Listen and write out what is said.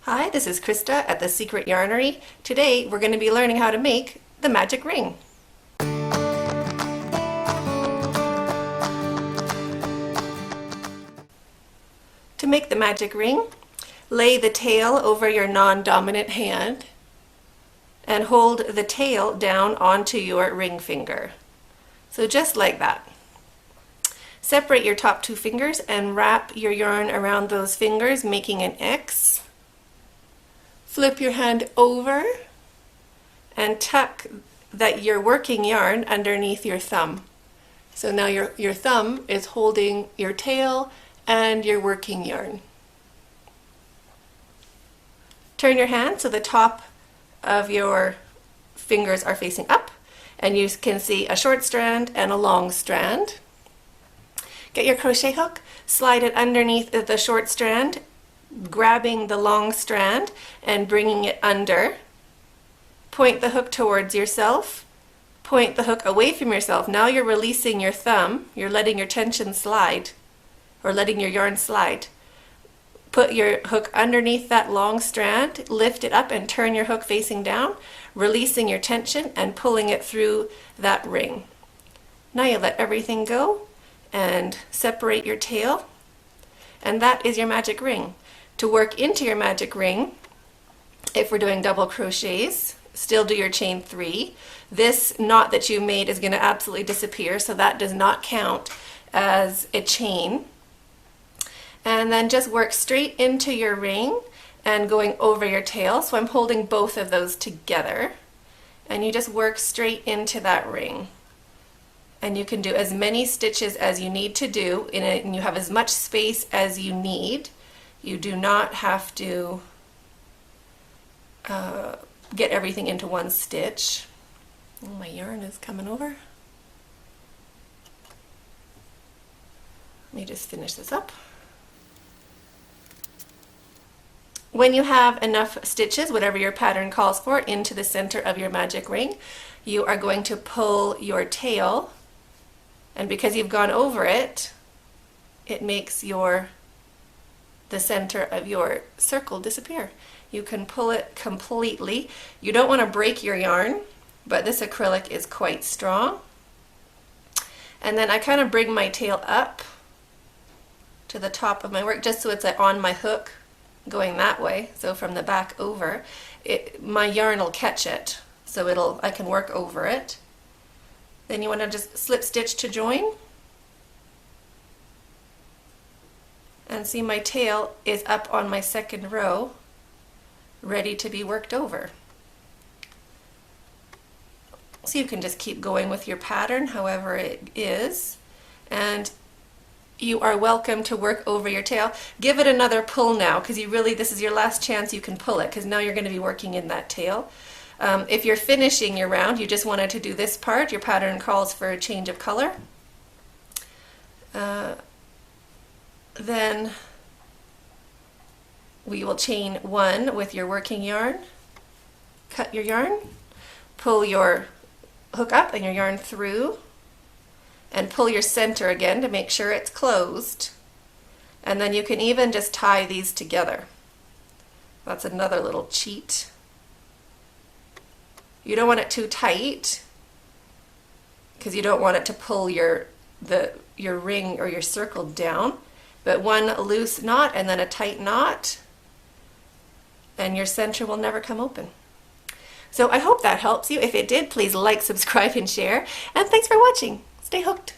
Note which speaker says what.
Speaker 1: Hi, this is Krista at the Secret Yarnery. Today we're going to be learning how to make the magic ring. To make the magic ring, lay the tail over your non-dominant hand and hold the tail down onto your ring finger. So just like that. Separate your top two fingers and wrap your yarn around those fingers, making an X. Flip your hand over and tuck your working yarn underneath your thumb. So now your thumb is holding your tail and your working yarn. Turn your hand so the top of your fingers are facing up and you can see a short strand and a long strand. Get your crochet hook, slide it underneath the short strand, grabbing the long strand and bringing it under. Point the hook towards yourself. Point the hook away from yourself. Now you're releasing your thumb. You're letting your tension slide, or letting your yarn slide. Put your hook underneath that long strand, lift it up and turn your hook facing down, releasing your tension and pulling it through that ring. Now you let everything go and separate your tail, and that is your magic ring. To work into your magic ring, if we're doing double crochets, still do your chain 3. This knot that you made is going to absolutely disappear, so that does not count as a chain. And then just work straight into your ring and going over your tail. So I'm holding both of those together, and you just work straight into that ring. And you can do as many stitches as you need to do in it, and you have as much space as you need. You do not have to get everything into one stitch. Oh, my yarn is coming over. Let me just finish this up. When you have enough stitches, whatever your pattern calls for, into the center of your magic ring, you are going to pull your tail, and because you've gone over it, it makes the center of your circle disappear. You can pull it completely. You don't want to break your yarn, but this acrylic is quite strong. And then I kind of bring my tail up to the top of my work just so it's on my hook going that way. So from the back over, my yarn will catch it, so I can work over it. Then you want to just slip stitch to join. And see, my tail is up on my second row, ready to be worked over. So you can just keep going with your pattern however it is, and you are welcome to work over your tail. Give it another pull now, because this is your last chance you can pull it, because now you're going to be working in that tail. If you're finishing your round, you just wanted to do this part, your pattern calls for a change of color. Then we will chain 1 with your working yarn, cut your yarn, pull your hook up and your yarn through, and pull your center again to make sure it's closed. And then you can even just tie these together. That's another little cheat. You don't want it too tight, because you don't want it to pull your ring or your circle down. But one loose knot and then a tight knot, and your center will never come open. So I hope that helps you. If it did, please like, subscribe, and share. And thanks for watching. Stay hooked.